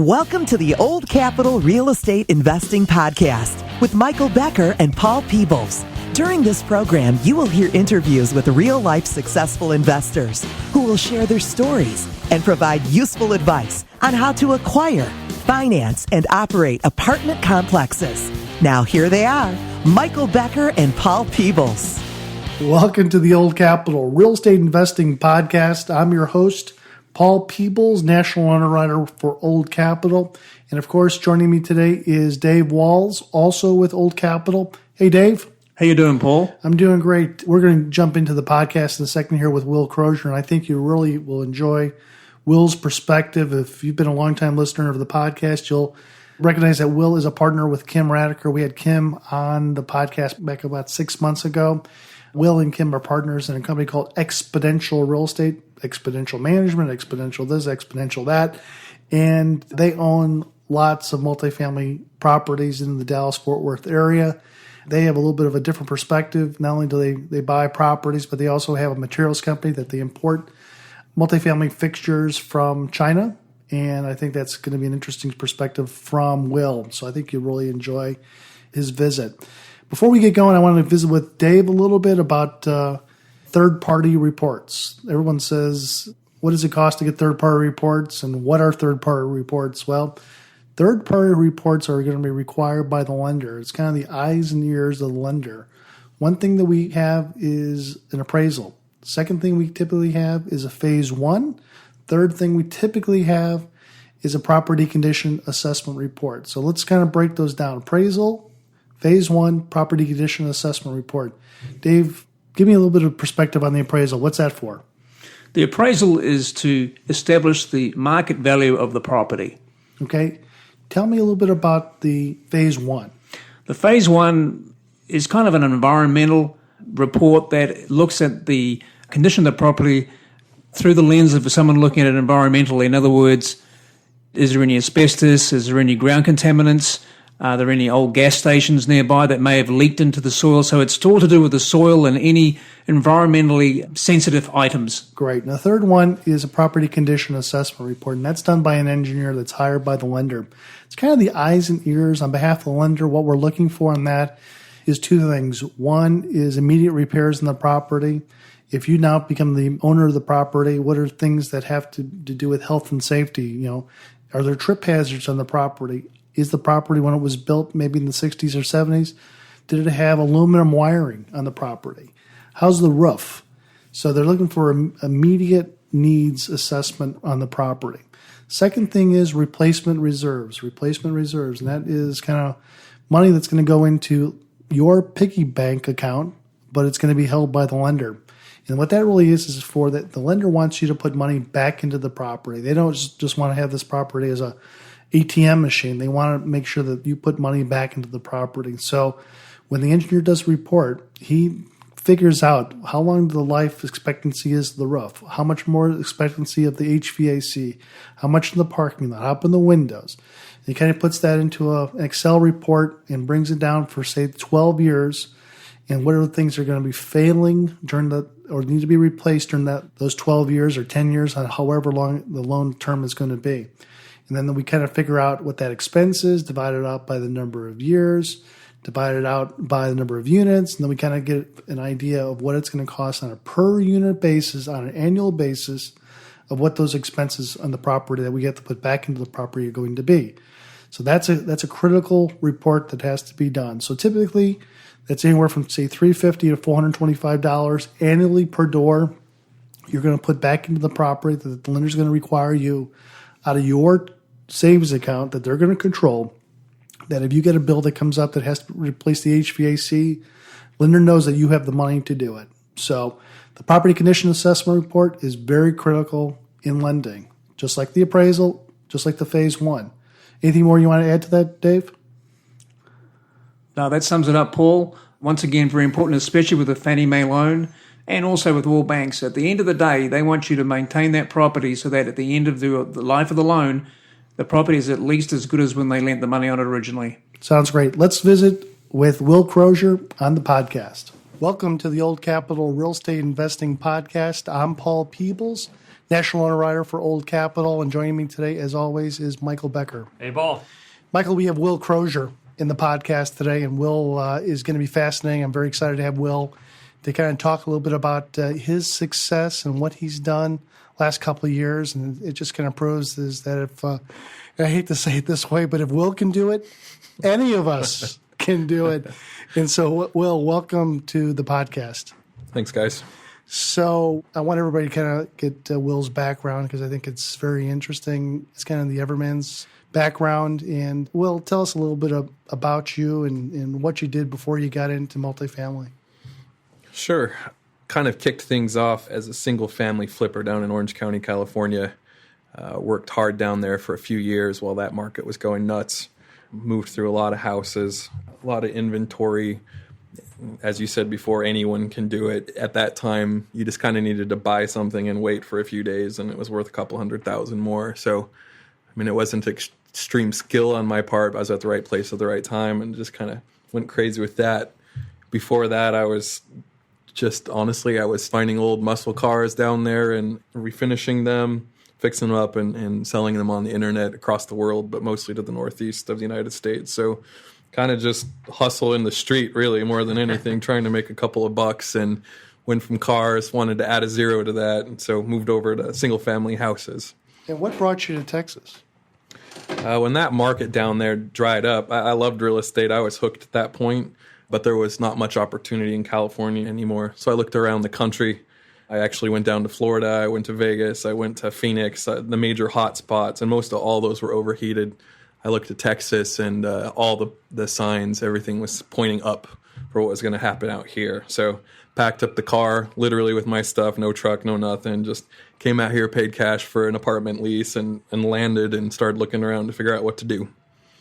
Welcome to the Old Capital Real Estate Investing Podcast with Michael Becker and Paul Peebles. During this program, you will hear interviews with real-life successful investors who will share their stories and provide useful advice on how to acquire, finance, and operate apartment complexes. Now, here they are, Michael Becker and Paul Peebles. Welcome to the Old Capital Real Estate Investing Podcast. I'm your host, Paul Peebles, National Underwriter for Old Capital. And of course, joining me today is Dave Walls, also with Old Capital. Hey, Dave. How you doing, Paul? I'm doing great. We're going to jump into the podcast in a second here with Will Crozier, and I think you really will enjoy Will's perspective. If you've been a longtime listener of the podcast, you'll recognize that Will is a partner with Kim Radiker. We had Kim on the podcast back about 6 months ago. Will and Kim are partners in a company called Exponential Real Estate, Exponential Management, Exponential this, Exponential that. And they own lots of multifamily properties in the Dallas-Fort Worth area. They have a little bit of a different perspective. Not only do they buy properties, but they also have a materials company that they import multifamily fixtures from China. And I think that's going to be an interesting perspective from Will. So I think you'll really enjoy his visit. Before we get going, I want to visit with Dave a little bit about third-party reports. Everyone says, what does it cost to get third-party reports, and what are third-party reports? Well, third-party reports are going to be required by the lender. It's kind of the eyes and ears of the lender. One thing that we have is an appraisal. Second thing we typically have is a phase one. Third thing we typically have is a property condition assessment report. So let's kind of break those down. Appraisal, phase one, property condition assessment report. Dave, give me a little bit of perspective on the appraisal. What's that for? The appraisal is to establish the market value of the property. Okay. Tell me a little bit about the phase one. The phase one is kind of an environmental report that looks at the condition of the property through the lens of someone looking at it environmentally. In other words, is there any asbestos? Is there any ground contaminants? Are there any old gas stations nearby that may have leaked into the soil? So it's all to do with the soil and any environmentally sensitive items. Great. And the third one is a property condition assessment report, and that's done by an engineer that's hired by the lender. It's kind of the eyes and ears on behalf of the lender. What we're looking for on that is two things. One is immediate repairs in the property. If you now become the owner of the property, what are things that have to do with health and safety? You know, are there trip hazards on the property? Is the property, when it was built maybe in the 60s or 70s, did it have aluminum wiring on the property? How's the roof? So they're looking for immediate needs assessment on the property. Second thing is replacement reserves. Replacement reserves, and that is kind of money that's going to go into your piggy bank account, but it's going to be held by the lender. And what that really is for that the lender wants you to put money back into the property. They don't just want to have this property as a ATM machine. They want to make sure that you put money back into the property. So when the engineer does a report, he figures out how long the life expectancy is of the roof, how much more expectancy of the HVAC, how much in the parking lot, how up in the windows. And he kind of puts that into an Excel report and brings it down for, say, 12 years. And what are the things that are going to be failing during or need to be replaced during those 12 years or 10 years, on however long the loan term is going to be. And then we kind of figure out what that expense is, divide it out by the number of years, divide it out by the number of units, and then we kind of get an idea of what it's going to cost on a per unit basis, on an annual basis, of what those expenses on the property that we get to put back into the property are going to be. So that's a critical report that has to be done. So typically, that's anywhere from, say, $350 to $425 annually per door. You're going to put back into the property that the lender's going to require you out of your savings account that they're going to control, that if you get a bill that comes up that has to replace the HVAC, lender knows that you have the money to do it. So the property condition assessment report is very critical in lending, just like the appraisal, just like the phase one. Anything more you want to add to that, Dave? No, that sums it up, Paul. Once again, very important, especially with a Fannie Mae loan and also with all banks. At the end of the day, they want you to maintain that property so that at the end of the life of the loan, the property is at least as good as when they lent the money on it originally. Sounds great. Let's visit with Will Crozier on the podcast. Welcome to the Old Capital Real Estate Investing Podcast. I'm Paul Peebles, national underwriter for Old Capital. And joining me today, as always, is Michael Becker. Hey, Paul. Michael, we have Will Crozier in the podcast today, and Will is going to be fascinating. I'm very excited to have Will to kind of talk a little bit about his success and what he's done last couple of years. And it just kind of proves is that if, I hate to say it this way, but if Will can do it, any of us can do it. And so, Will, welcome to the podcast. Thanks, guys. So I want everybody to kind of get Will's background because I think it's very interesting. It's kind of the Everman's background. And Will, tell us a little bit about you and what you did before you got into multifamily. Sure. Kind of kicked things off as a single-family flipper down in Orange County, California. Worked hard down there for a few years while that market was going nuts. Moved through a lot of houses, a lot of inventory. As you said before, anyone can do it. At that time, you just kind of needed to buy something and wait for a few days, and it was worth a couple $100,000 more. So, I mean, it wasn't extreme skill on my part. I was at the right place at the right time and just kind of went crazy with that. Before that, I was finding old muscle cars down there and refinishing them, fixing them up and selling them on the internet across the world, but mostly to the northeast of the United States. So kind of just hustle in the street, really, more than anything, trying to make a couple of bucks, and went from cars, wanted to add a zero to that, and so moved over to single-family houses. And what brought you to Texas? When that market down there dried up, I loved real estate. I was hooked at that point, but there was not much opportunity in California anymore. So I looked around the country. I actually went down to Florida. I went to Vegas. I went to Phoenix, the major hot spots, and most of all those were overheated. I looked at Texas, and all the signs, everything was pointing up for what was going to happen out here. So packed up the car, literally with my stuff, no truck, no nothing, just came out here, paid cash for an apartment lease, and landed and started looking around to figure out what to do.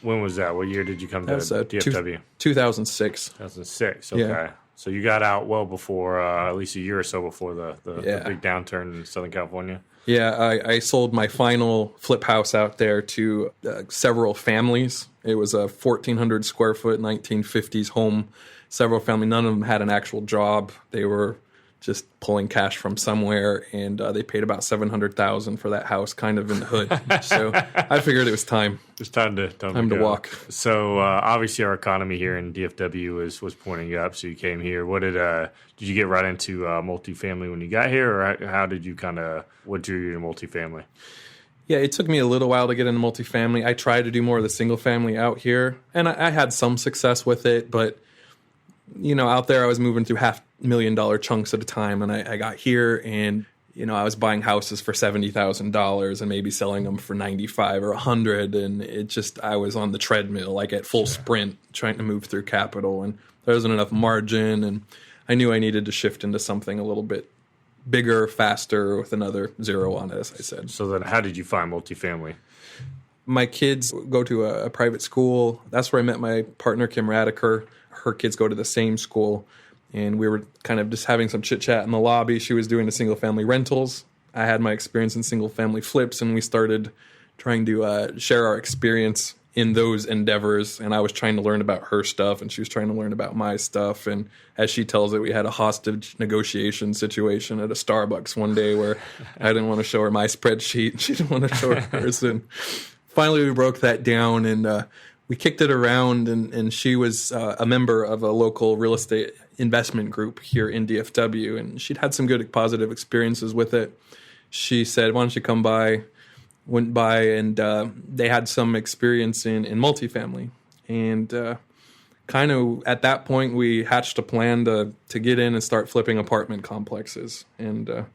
When was that? What year did you come to DFW? 2006. 2006, okay. Yeah. So you got out well before, at least a year or so before the big downturn in Southern California? Yeah, I sold my final flip house out there to several families. It was a 1,400 square foot 1950s home, several family. None of them had an actual job. They were just pulling cash from somewhere, and they paid about $700,000 for that house, kind of in the hood. So I figured it was time. It's time to walk. So obviously, our economy here in DFW was pointing up. So you came here. What did you get right into multifamily when you got here, or how did you what drew you to multifamily? Yeah, it took me a little while to get into multifamily. I tried to do more of the single family out here, and I had some success with it, but out there I was moving through $500,000 chunks at a time, and I got here, and I was buying houses for $70,000 and maybe selling them for 95 or 100, and I was on the treadmill, like at full sprint, trying to move through capital, and there wasn't enough margin, and I knew I needed to shift into something a little bit bigger, faster, with another zero on it, as I said. So then how did you find multifamily? My kids go to a private school. That's where I met my partner, Kim Radiker. Her kids go to the same school, and we were kind of just having some chit-chat in the lobby. She was doing the single-family rentals. I had my experience in single-family flips, and we started trying to share our experience in those endeavors, and I was trying to learn about her stuff, and she was trying to learn about my stuff, and as she tells it, we had a hostage negotiation situation at a Starbucks one day where I didn't want to show her my spreadsheet, and she didn't want to show her hers, and finally we broke that down, and we kicked it around, and she was a member of a local real estate investment group here in DFW, and she'd had some good positive experiences with it. She said, why don't you come by? Went by, and they had some experience in multifamily. And kind of at that point, we hatched a plan to get in and start flipping apartment complexes. And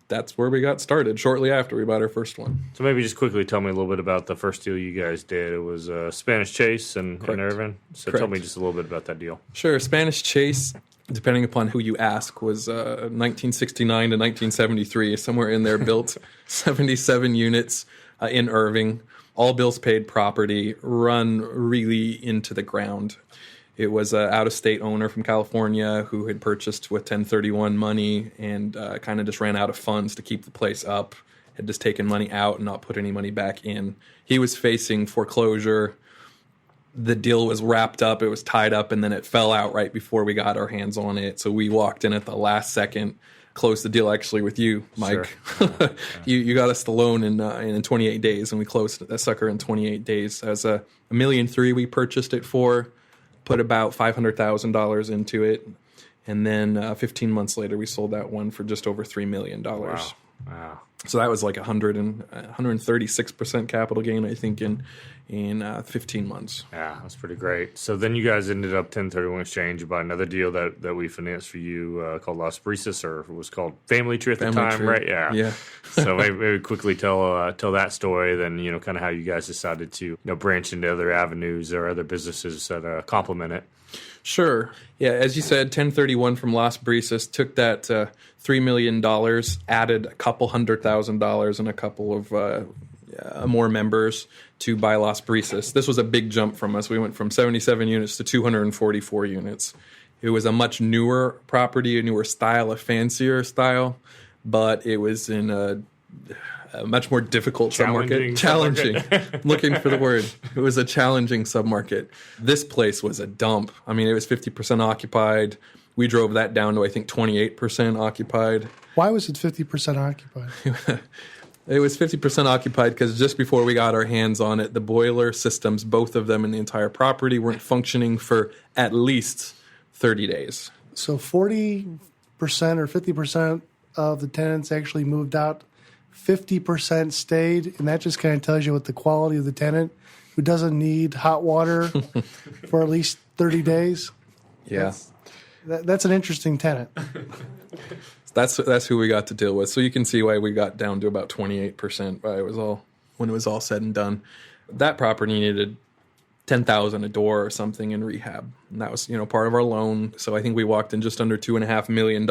that's where we got started shortly after we bought our first one. So maybe just quickly tell me a little bit about the first deal you guys did. It was Spanish Chase and Irvin. So Correct. Tell me just a little bit about that deal. Sure. Spanish Chase, depending upon who you ask, was 1969 to 1973, somewhere in there, built 77 units in Irving, all bills paid property, run really into the ground. It was an out-of-state owner from California who had purchased with 1031 money and kind of just ran out of funds to keep the place up, had just taken money out and not put any money back in. He was facing foreclosure. The deal was wrapped up, it was tied up, and then it fell out right before we got our hands on it. So we walked in at the last second, closed the deal actually with you, Mike. Sure. You got us the loan in 28 days, and we closed that sucker in 28 days. As $1.3 million we purchased it for, put about $500,000 into it, and then 15 months later we sold that one for just over $3 million. Wow. So that was like 136% capital gain, I think, in 15 months. Yeah, that's pretty great. So then you guys ended up 1031 exchange about another deal that we financed for you called Las Brisas, or it was called Family Tree at the time, right? Yeah. So maybe quickly tell that story, then kind of how you guys decided to branch into other avenues or other businesses that complement it. Sure. Yeah, as you said, 1031 from Las Brisas, took that $3 million, added a couple $100,000 and a couple of more members to buy Las Brisas. This was a big jump from us. We went from 77 units to 244 units. It was a much newer property, a newer style, a fancier style, but it was in a much more difficult submarket. Challenging. Looking for the word. It was a challenging submarket. This place was a dump. I mean, it was 50% occupied. We drove that down to, I think, 28% occupied. Why was it 50% occupied? It was 50% occupied because just before we got our hands on it, the boiler systems, both of them in the entire property, weren't functioning for at least 30 days. So 40% or 50% of the tenants actually moved out. 50% stayed, and that just kind of tells you what the quality of the tenant who doesn't need hot water for at least 30 days. Yeah. That's an interesting tenant. That's who we got to deal with. So you can see why we got down to about 28% when it was all said and done. That property needed $10,000 a door or something in rehab. And that was, part of our loan. So I think we walked in just under $2.5 million.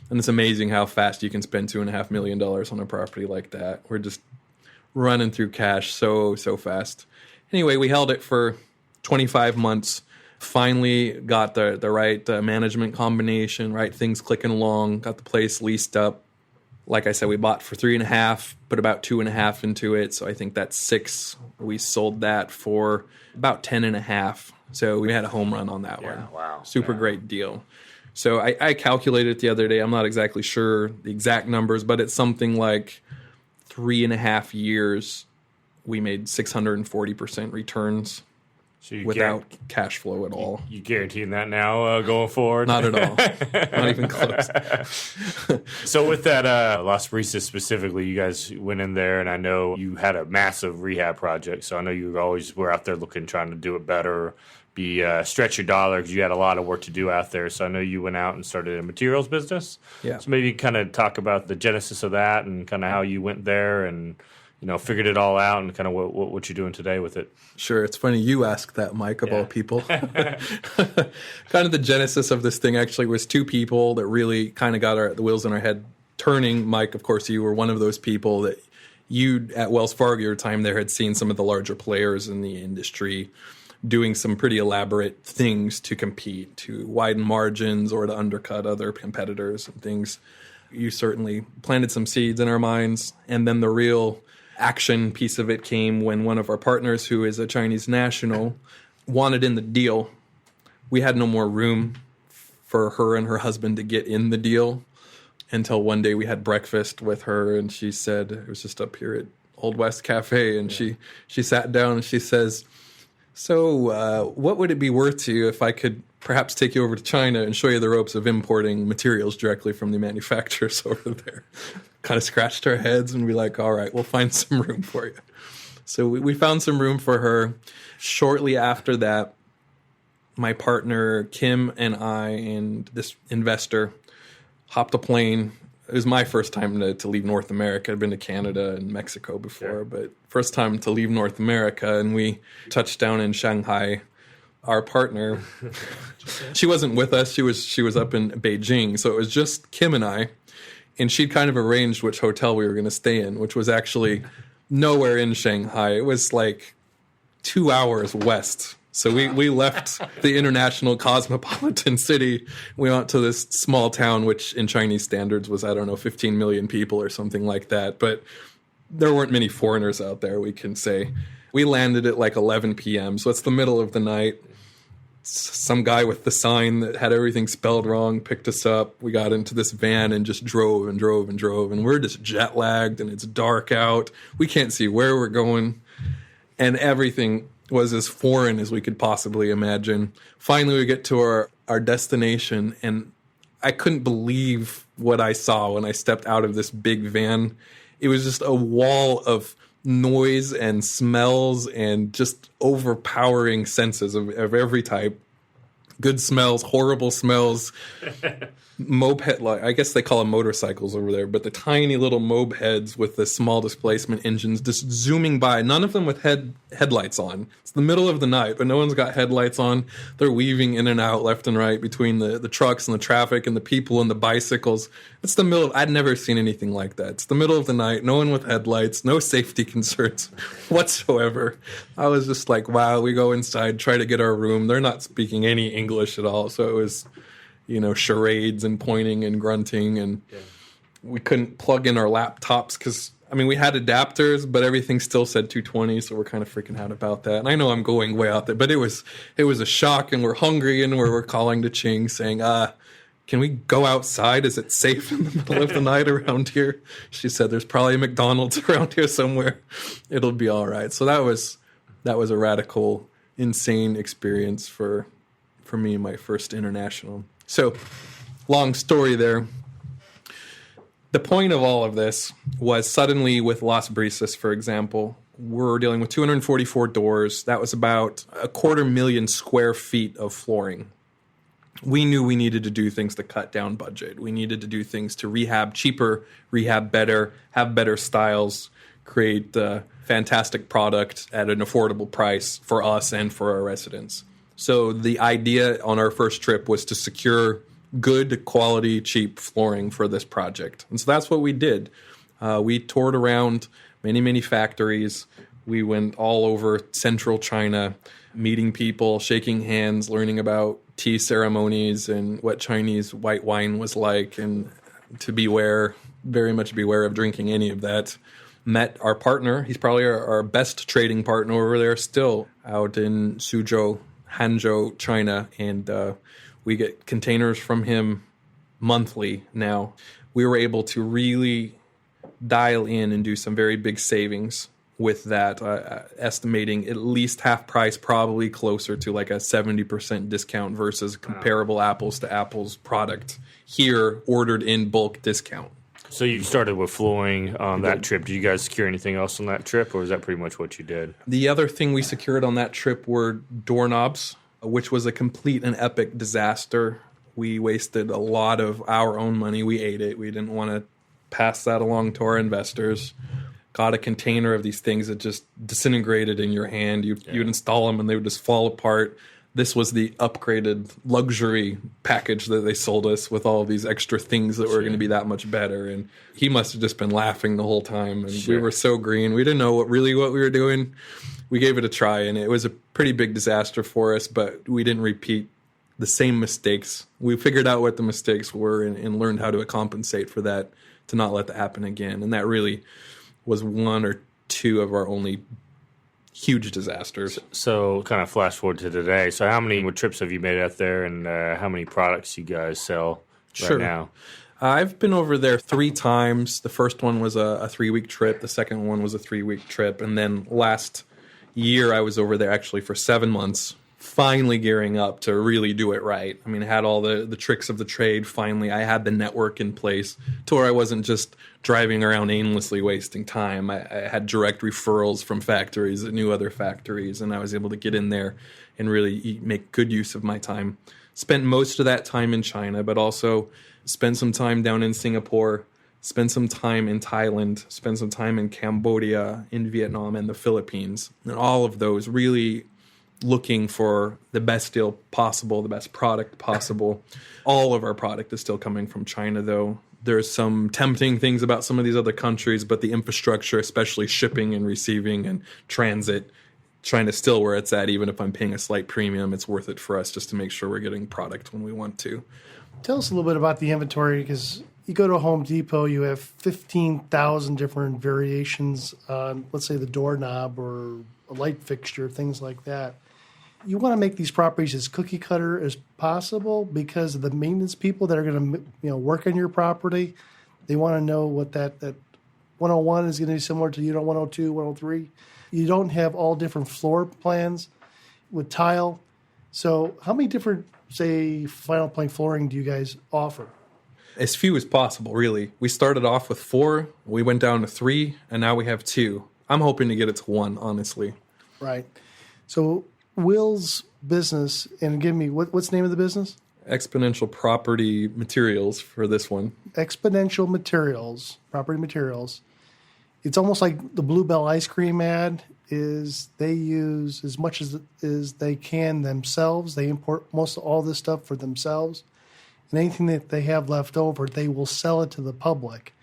And it's amazing how fast you can spend $2.5 million on a property like that. We're just running through cash so fast. Anyway, we held it for 25 months. Finally got the right management combination, right things clicking along, got the place leased up. Like I said, we bought for 3.5, put about 2.5 into it. So I think that's 6. We sold that for about 10.5. So we had a home run on that one. Wow. Super great deal. So I calculated it the other day. I'm not exactly sure the exact numbers, but it's something like 3.5 years. We made 640% returns without cash flow at all. You guaranteeing that now going forward? Not at all. Not even close. So with that Las Brisas specifically, you guys went in there, and I know you had a massive rehab project. So I know you were out there trying to do it better, stretch your dollar because you had a lot of work to do out there. So I know you went out and started a materials business. Yeah. So maybe kind of talk about the genesis of that and kind of how you went there and figured it all out and kind of what you're doing today with it. Sure. It's funny you asked that, Mike, of all people. Kind of the genesis of this thing actually was two people that really kind of got the wheels in our head turning. Mike, of course, you were one of those people that you, at Wells Fargo, your time there, had seen some of the larger players in the industry doing some pretty elaborate things to compete, to widen margins or to undercut other competitors and things. You certainly planted some seeds in our minds. And then the real action piece of it came when one of our partners, who is a Chinese national, wanted in the deal. We had no more room for her and her husband to get in the deal until one day we had breakfast with her, and she said, it was just up here at Old West Cafe, and she sat down and she says, so what would it be worth to you if I could perhaps take you over to China and show you the ropes of importing materials directly from the manufacturers over there? Kind of scratched our heads and be like, all right, we'll find some room for you. So we found some room for her. Shortly after that, my partner Kim and I and this investor hopped a plane. It was my first time to leave North America. I'd been to Canada and Mexico before, but first time to leave North America. And we touched down in Shanghai. Our partner, she wasn't with us. She was up in Beijing. So it was just Kim and I. And she'd kind of arranged which hotel we were going to stay in, which was actually nowhere in Shanghai. It was like 2 hours west. So we left the international cosmopolitan city. We went to this small town, which in Chinese standards was, 15 million people or something like that. But there weren't many foreigners out there, we can say. We landed at like 11 p.m., so it's the middle of the night. some guy with the sign that had everything spelled wrong picked us up. We got into this van and just drove and drove and drove. And we're just jet lagged and it's dark out. We can't see where we're going. And everything was as foreign as we could possibly imagine. Finally, we get to our destination, and I couldn't believe what I saw when I stepped out of this big van. It was just a wall of noise and smells and just overpowering senses of every type. Good smells, horrible smells, moped, I guess they call them motorcycles over there, but the tiny little mopeds with the small displacement engines just zooming by, none of them with headlights on. It's the middle of the night, but no one's got headlights on. They're weaving in and out left and right between the trucks and the traffic and the people and the bicycles. It's the middle. I'd never seen anything like that. It's the middle of the night, no one with headlights, no safety concerns whatsoever. I was just like, wow, we go inside, try to get our room. They're not speaking any English at all, so it was, charades and pointing and grunting, and we couldn't plug in our laptops because, we had adapters, but everything still said 220, so we're kind of freaking out about that. And I know I'm going way out there, but it was a shock, and we're hungry, and we're calling to Ching saying, can we go outside? Is it safe in the middle of the night around here? She said, there's probably a McDonald's around here somewhere. It'll be all right. So that was a radical, insane experience for me, my first international. So, long story there. The point of all of this was suddenly with Las Brisas, for example, we're dealing with 244 doors. That was about 250,000 square feet of flooring. We knew we needed to do things to cut down budget. We needed to do things to rehab cheaper, rehab better, have better styles, create a fantastic product at an affordable price for us and for our residents. So the idea on our first trip was to secure good quality, cheap flooring for this project. And so that's what we did. We toured around many, many factories. We went all over central China, meeting people, shaking hands, learning about tea ceremonies and what Chinese white wine was like, and to very much beware of drinking any of that. Met our partner. He's probably our best trading partner over there still, out in Suzhou, Hangzhou, China, and we get containers from him monthly now. We were able to really dial in and do some very big savings with that, estimating at least half price, probably closer to like a 70% discount versus comparable apples to apples product here ordered in bulk discount. So you started with flooring on that trip. Did you guys secure anything else on that trip, or is that pretty much what you did? The other thing we secured on that trip were doorknobs, which was a complete and epic disaster. We wasted a lot of our own money. We ate it. We didn't want to pass that along to our investors. Got a container of these things that just disintegrated in your hand. You'd install them and they would just fall apart. This was the upgraded luxury package that they sold us with all of these extra things that were going to be that much better. And he must have just been laughing the whole time. And we were so green. We didn't know what we were doing. We gave it a try, and it was a pretty big disaster for us, but we didn't repeat the same mistakes. We figured out what the mistakes were and learned how to compensate for that, to not let that happen again. And that really was one or two of our only huge disasters. So kind of flash forward to today. So how many trips have you made out there, and how many products you guys sell right now? I've been over there 3 times. The first one was a 3-week trip. The second one was a 3-week trip. And then last year I was over there actually for 7 months, finally gearing up to really do it right. I had all the tricks of the trade. Finally, I had the network in place to where I wasn't just driving around aimlessly wasting time. I had direct referrals from factories that knew other factories, and I was able to get in there and really make good use of my time. Spent most of that time in China, but also spent some time down in Singapore, spent some time in Thailand, spent some time in Cambodia, in Vietnam, and the Philippines. And all of those really looking for the best deal possible, the best product possible. All of our product is still coming from China, though. There's some tempting things about some of these other countries, but the infrastructure, especially shipping and receiving and transit, China's still where it's at. Even if I'm paying a slight premium, it's worth it for us just to make sure we're getting product when we want to. Tell us a little bit about the inventory, because you go to Home Depot, you have 15,000 different variations on, let's say, the doorknob or a light fixture, things like that. you want to make these properties as cookie cutter as possible because of the maintenance people that are going to work on your property. They want to know what that 101 is going to be similar to unit 102, 103. You don't have all different floor plans with tile. So how many different, say, final plank flooring do you guys offer? As few as possible, really. We started off with 4, we went down to 3, and now we have 2. I'm hoping to get it to 1, honestly. Right. So Will's business, and give me, what's the name of the business? Exponential Property Materials for this one. Exponential Materials, Property Materials. It's almost like the Bluebell ice cream ad is they use as much as they can themselves. They import most of all this stuff for themselves. And anything that they have left over, they will sell it to the public.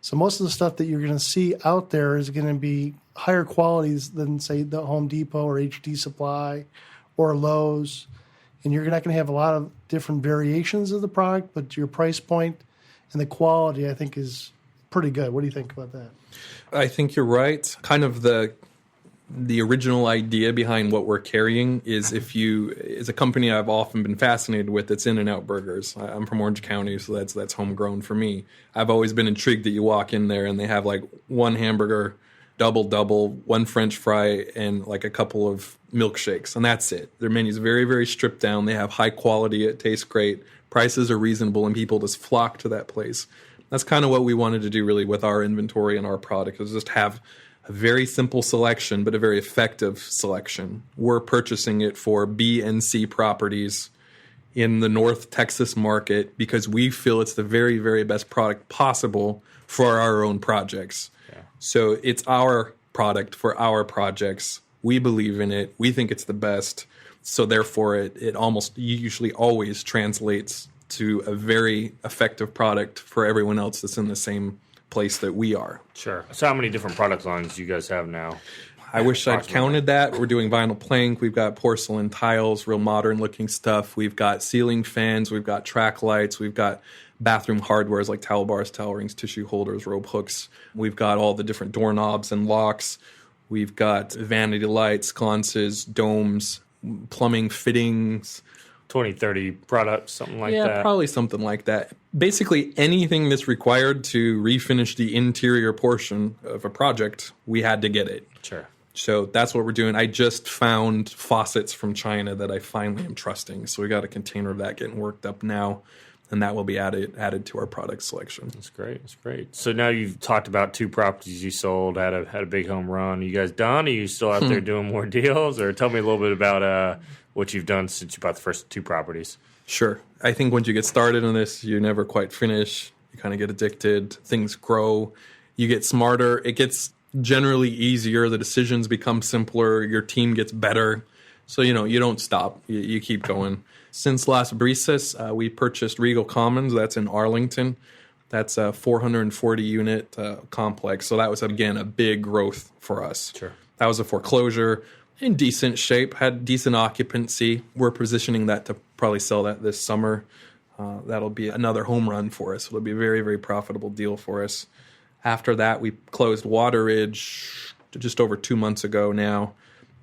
So most of the stuff that you're going to see out there is going to be higher qualities than, say, the Home Depot or HD Supply or Lowe's. And you're not going to have a lot of different variations of the product, but your price point and the quality, I think, is pretty good. What do you think about that? I think you're right. Kind of the original idea behind what we're carrying is is a company I've often been fascinated with. It's In-N-Out Burgers. I'm from Orange County, so that's homegrown for me. I've always been intrigued that you walk in there and they have like 1 hamburger, double, 1 French fry, and like a couple of milkshakes, and that's it. Their menu's very, very stripped down. They have high quality. It tastes great. Prices are reasonable, and people just flock to that place. That's kind of what we wanted to do really with our inventory and our product, is just have a very simple selection, but a very effective selection. We're purchasing it for B and C properties in the North Texas market because we feel it's the very, very best product possible for our own projects. Yeah. So it's our product for our projects. We believe in it. We think it's the best. So therefore, it almost usually always translates to a very effective product for everyone else that's in the same place that we are. Sure. So how many different product lines do you guys have now? I wish I'd counted that. We're doing vinyl plank. We've got porcelain tiles, real modern looking stuff. We've got ceiling fans. We've got track lights. We've got bathroom hardwares like towel bars, towel rings, tissue holders, rope hooks. We've got all the different doorknobs and locks. We've got vanity lights, sconces, domes, plumbing fittings. 20, 30 products, something like that. Yeah, probably something like that. Basically, anything that's required to refinish the interior portion of a project, we had to get it. Sure. So that's what we're doing. I just found faucets from China that I finally am trusting. So we got a container of that getting worked up now, and that will be added to our product selection. That's great. That's great. So now you've talked about 2 properties you sold, had a big home run. Are you guys done? Are you still out there doing more deals? Or tell me a little bit about what you've done since you bought the first 2 properties. Sure. I think once you get started on this, you never quite finish. You kind of get addicted. Things grow. You get smarter. It gets generally easier. The decisions become simpler. Your team gets better. So, you don't stop. You keep going. Since Las Brisas, we purchased Regal Commons. That's in Arlington. That's a 440-unit complex. So that was, again, a big growth for us. Sure. That was a foreclosure in decent shape, had decent occupancy. We're positioning that to probably sell that this summer. That'll be another home run for us. It'll be a very, very profitable deal for us. After that, we closed Water Ridge just over 2 months ago now.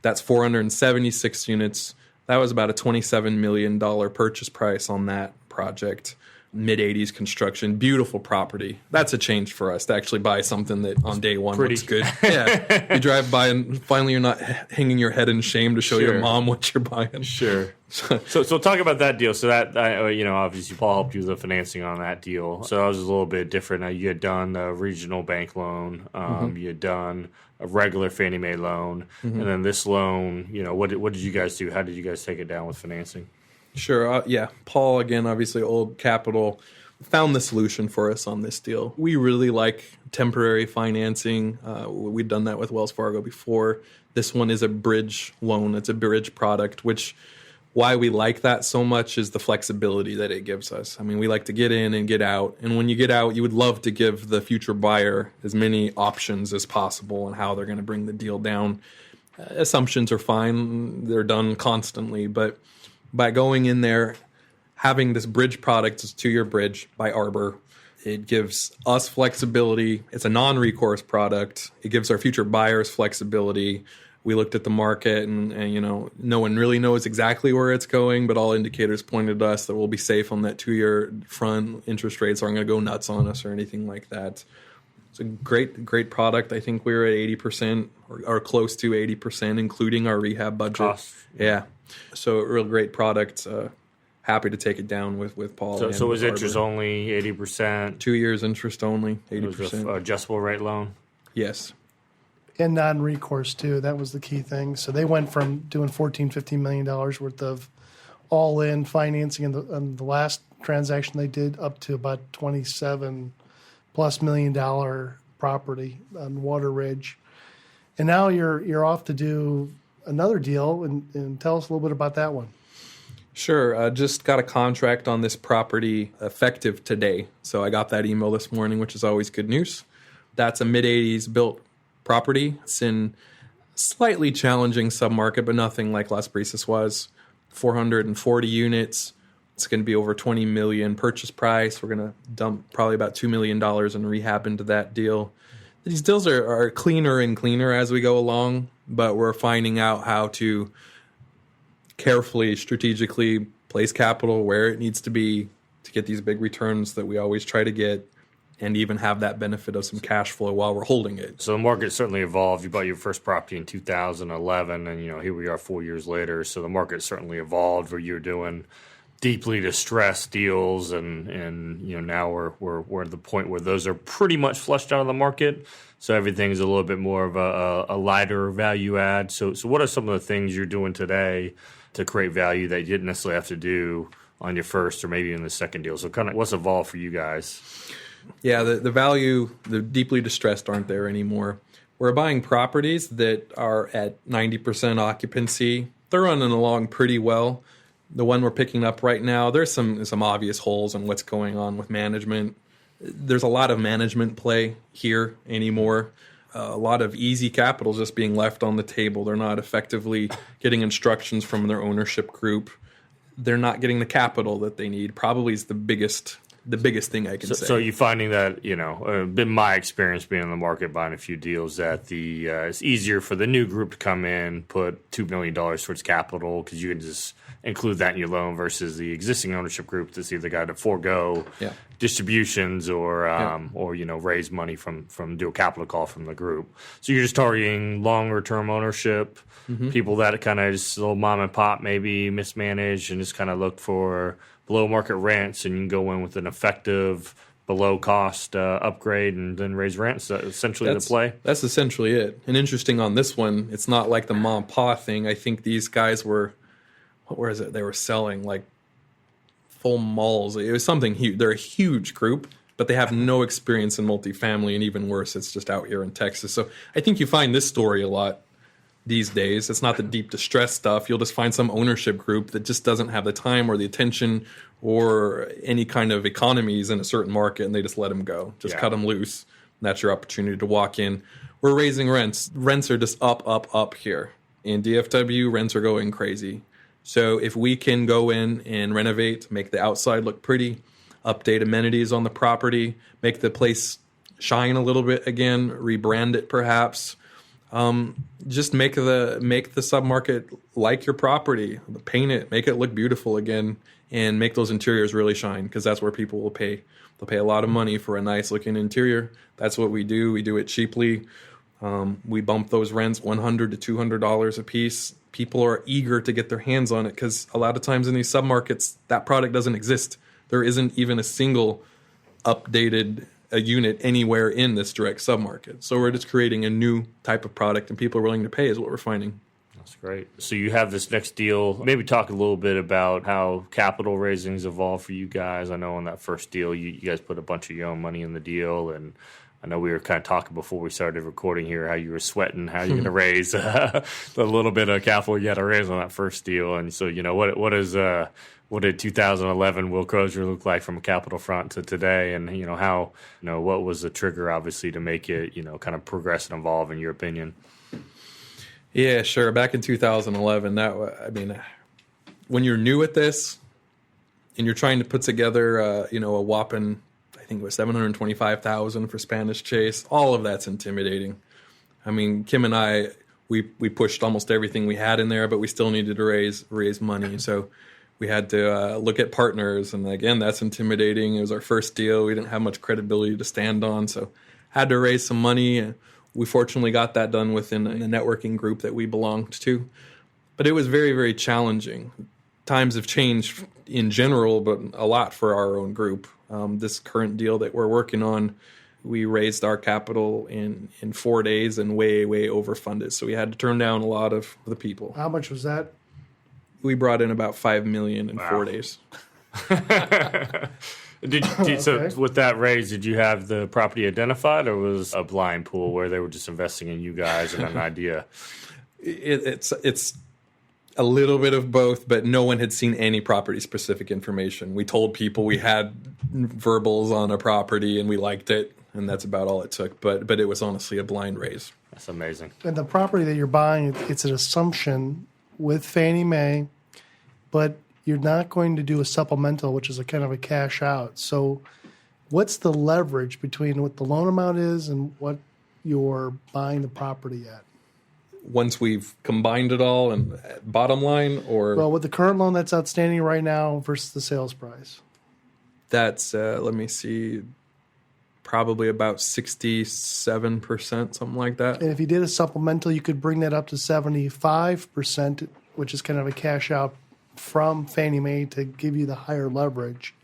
That's 476 units. That was about a $27 million purchase price on that project. Mid-'80s construction, beautiful property. That's a change for us to actually buy something that on day one looks good. Yeah, you drive by and finally you're not hanging your head in shame to show your mom what you're buying. Sure. So talk about that deal. So that obviously Paul helped you with the financing on that deal. So that was a little bit different. Now you had done a regional bank loan. You had done a regular Fannie Mae loan, and then this loan. What did you guys do? How did you guys take it down with financing? Sure. Yeah. Paul, again, obviously Old Capital, found the solution for us on this deal. We really like temporary financing. We'd done that with Wells Fargo before. This one is a bridge loan. It's a bridge product, which why we like that so much is the flexibility that it gives us. I mean, we like to get in and get out. And when you get out, you would love to give the future buyer as many options as possible on how they're going to bring the deal down. Assumptions are fine. They're done constantly, but by going in there, having this bridge product, this 2-year bridge by Arbor, it gives us flexibility. It's a non-recourse product. It gives our future buyers flexibility. We looked at the market and no one really knows exactly where it's going, but all indicators pointed to us that we'll be safe on that 2-year front. Interest rates aren't going to go nuts on us or anything like that. It's a great product. I think we were at 80% or close to 80%, including our rehab budget. Cost. Yeah. So a real great product. Happy to take it down with Paul. So was interest only 80%? 2 years interest only, 80%. It was an adjustable rate loan? Yes. And non-recourse too. That was the key thing. So they went from doing $14-15 million worth of all-in financing in the last transaction they did up to about $27+ million property on Water Ridge. And now you're off to do another deal, and tell us a little bit about that one. Sure. Just got a contract on this property effective today. So I got that email this morning, which is always good news. That's a mid-'80s built property. It's in slightly challenging submarket, but nothing like Las Brisas was. 440 units. It's going to be over $20 million purchase price. We're going to dump probably about $2 million in rehab into that deal. These deals are cleaner and cleaner as we go along, but we're finding out how to carefully, strategically place capital where it needs to be to get these big returns that we always try to get, and even have that benefit of some cash flow while we're holding it. So the market certainly evolved. You bought your first property in 2011, and here we are 4 years later. So the market certainly evolved, where you're doing deeply distressed deals, and now we're at the point where those are pretty much flushed out of the market. So everything's a little bit more of a lighter value add. So what are some of the things you're doing today to create value that you didn't necessarily have to do on your first or maybe in the second deal? So kind of what's evolved for you guys? Yeah, the value, the deeply distressed aren't there anymore. We're buying properties that are at 90% occupancy. They're running along pretty well. The one we're picking up right now, there's some obvious holes in what's going on with management. There's a lot of management play here anymore. A lot of easy capital just being left on the table. They're not effectively getting instructions from their ownership group. They're not getting the capital that they need. Probably is the biggest thing I can say. So you're finding that, been my experience being in the market buying a few deals, that it's easier for the new group to come in, put $2 million towards capital because you can just include that in your loan, versus the existing ownership group that's either got to forego distributions or raise money from do a capital call from the group. So you're just targeting longer term ownership, people that kind of just little mom and pop maybe mismanaged and just kind of look for below market rents, and you can go in with an effective below cost upgrade and then raise rents. Essentially the play. That's essentially it. And interesting on this one, it's not like the mom and pop thing. I think these guys were, what was it? They were selling like full malls. It was something huge. They're a huge group, but they have no experience in multifamily, and even worse, it's just out here in Texas. So I think you find this story a lot these days. It's not the deep distress stuff. You'll just find some ownership group that just doesn't have the time or the attention or any kind of economies in a certain market, and they just let them go. Just cut them loose. That's your opportunity to walk in. We're raising rents. Rents are just up here. In DFW, rents are going crazy. So if we can go in and renovate, make the outside look pretty, update amenities on the property, make the place shine a little bit again, rebrand it perhaps, just make the submarket like your property, paint it, make it look beautiful again, and make those interiors really shine, because that's where people will pay. They'll pay a lot of money for a nice looking interior. That's what we do. We do it cheaply. We bump those rents $100 to $200 a piece. People are eager to get their hands on it because a lot of times in these submarkets, that product doesn't exist. There isn't even a single updated unit anywhere in this direct submarket. So we're just creating a new type of product, and people are willing to pay is what we're finding. That's great. So you have this next deal. Maybe talk a little bit about how capital raising's evolved for you guys. I know on that first deal, you guys put a bunch of your own money in the deal, and I know we were kind of talking before we started recording here how you were sweating, how you're going to raise the little bit of capital you had to raise on that first deal. And so, what did 2011 Will Crozier look like from a capital front to today? And, what was the trigger, obviously, to make it, kind of progress and evolve, in your opinion? Yeah, sure. Back in 2011, when you're new at this and you're trying to put together, a whopping, I think it was $725,000 for Spanish Chase, all of that's intimidating. I mean, Kim and I, we pushed almost everything we had in there, but we still needed to raise money. So we had to look at partners, and again, that's intimidating. It was our first deal. We didn't have much credibility to stand on, so had to raise some money. We fortunately got that done within the networking group that we belonged to. But it was very, very challenging. Times have changed in general, but a lot for our own group. This current deal that we're working on, we raised our capital in 4 days and way, way overfunded. So we had to turn down a lot of the people. How much was that? We brought in about $5 million in 4 days. So with that raise, did you have the property identified, or was a blind pool where they were just investing in you guys and an idea? It's a little bit of both, but no one had seen any property-specific information. We told people we had verbals on a property and we liked it, and that's about all it took. But it was honestly a blind raise. That's amazing. And the property that you're buying, it's an assumption with Fannie Mae, but you're not going to do a supplemental, which is a kind of a cash out. So what's the leverage between what the loan amount is and what you're buying the property at? Once we've combined it all and bottom line, or? Well, with the current loan that's outstanding right now versus the sales price. That's, let me see, probably about 67%, something like that. And if you did a supplemental, you could bring that up to 75%, which is kind of a cash out from Fannie Mae to give you the higher leverage.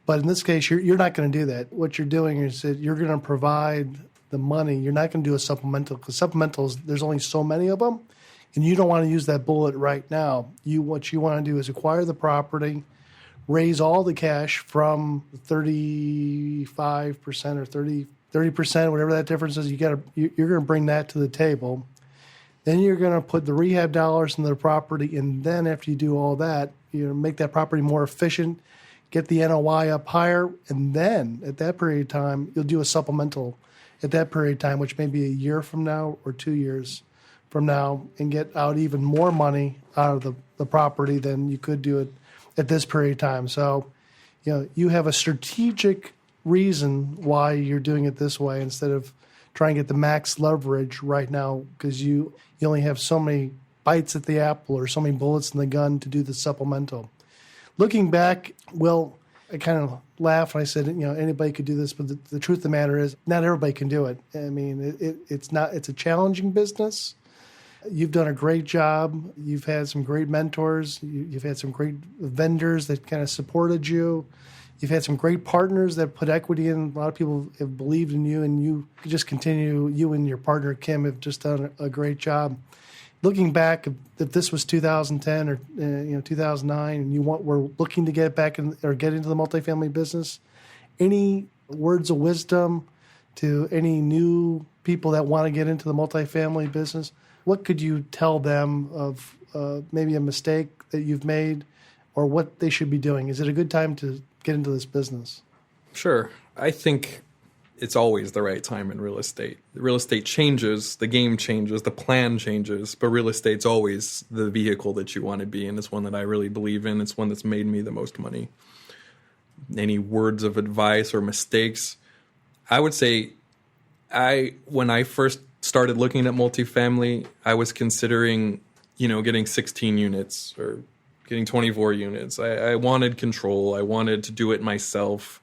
But in this case, you're not going to do that. What you're doing is that you're going to provide the money. You're not going to do a supplemental, because supplementals, there's only so many of them, and you don't want to use that bullet right now. What you want to do is acquire the property, raise all the cash from 35% or 30%, whatever that difference is. You're going to bring that to the table. Then you're going to put the rehab dollars into the property, and then after you do all that, make that property more efficient, get the NOI up higher, and then at that period of time, you'll do a supplemental at that period of time, which may be a year from now or 2 years from now, and get out even more money out of the property than you could do it at this period of time. So, you have a strategic reason why you're doing it this way instead of trying to get the max leverage right now, because you only have so many bites at the apple or so many bullets in the gun to do the supplemental. Looking back, well, I kind of laughed when I said, anybody could do this, but the truth of the matter is not everybody can do it. I mean, it's a challenging business. You've done a great job. You've had some great mentors. You've had some great vendors that kind of supported you. You've had some great partners that put equity in. A lot of people have believed in you, and you just continue. You and your partner, Kim, have just done a great job. Looking back, if this was 2010 or 2009, and were looking to get back or get into the multifamily business, any words of wisdom to any new people that want to get into the multifamily business? What could you tell them of maybe a mistake that you've made, or what they should be doing? Is it a good time to get into this business? Sure. I think it's always the right time in real estate. Real estate changes, the game changes, the plan changes, but real estate's always the vehicle that you want to be in. It's one that I really believe in. It's one that's made me the most money. Any words of advice or mistakes? I would say when I first started looking at multifamily, I was considering, getting 16 units or getting 24 units. I wanted control. I wanted to do it myself.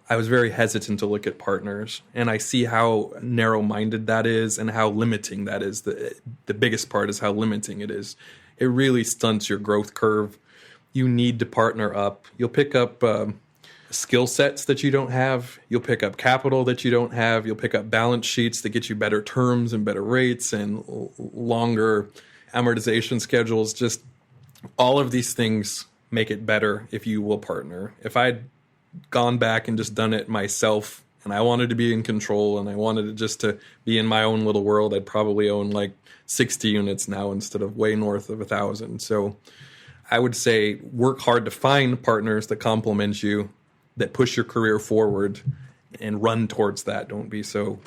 I was very hesitant to look at partners, and I see how narrow-minded that is and how limiting that is. The biggest part is how limiting it is. It really stunts your growth curve. You need to partner up. You'll pick up skill sets that you don't have. You'll pick up capital that you don't have. You'll pick up balance sheets that get you better terms and better rates and longer amortization schedules. Just all of these things make it better if you will partner. If I'd gone back and just done it myself, and I wanted to be in control, and I wanted it just to be in my own little world, I'd probably own like 60 units now instead of way north of 1,000. So I would say work hard to find partners that complement you, that push your career forward, and run towards that. Don't be so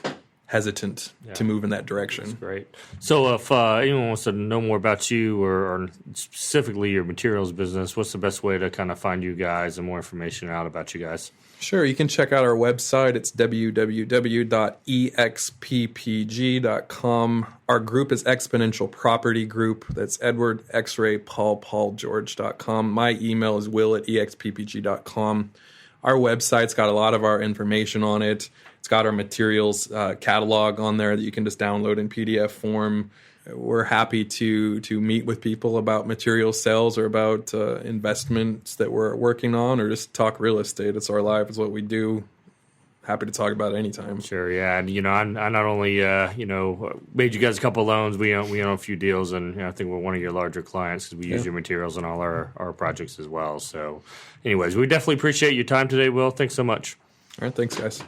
hesitant to move in that direction. Great. So if anyone wants to know more about you or specifically your materials business, what's the best way to kind of find you guys and more information out about you guys? Sure, you can check out our website. It's www.exppg.com. Our group is Exponential Property Group. That's Edward, X-ray, Paul, George.com. My email is will@exppg.com. Our website's got a lot of our information on it. It's got our materials catalog on there that you can just download in PDF form. We're happy to meet with people about material sales or about investments that we're working on, or just talk real estate. It's our life. It's what we do. Happy to talk about it anytime. Sure, yeah. And, I not only, made you guys a couple of loans, we own a few deals, and I think we're one of your larger clients because we use your materials in all our projects as well. So anyways, we definitely appreciate your time today, Will. Thanks so much. All right, thanks, guys.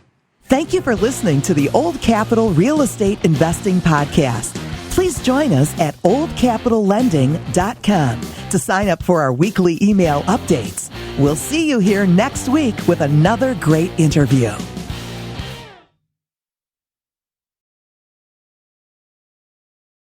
Thank you for listening to the Old Capital Real Estate Investing Podcast. Please join us at oldcapitallending.com to sign up for our weekly email updates. We'll see you here next week with another great interview.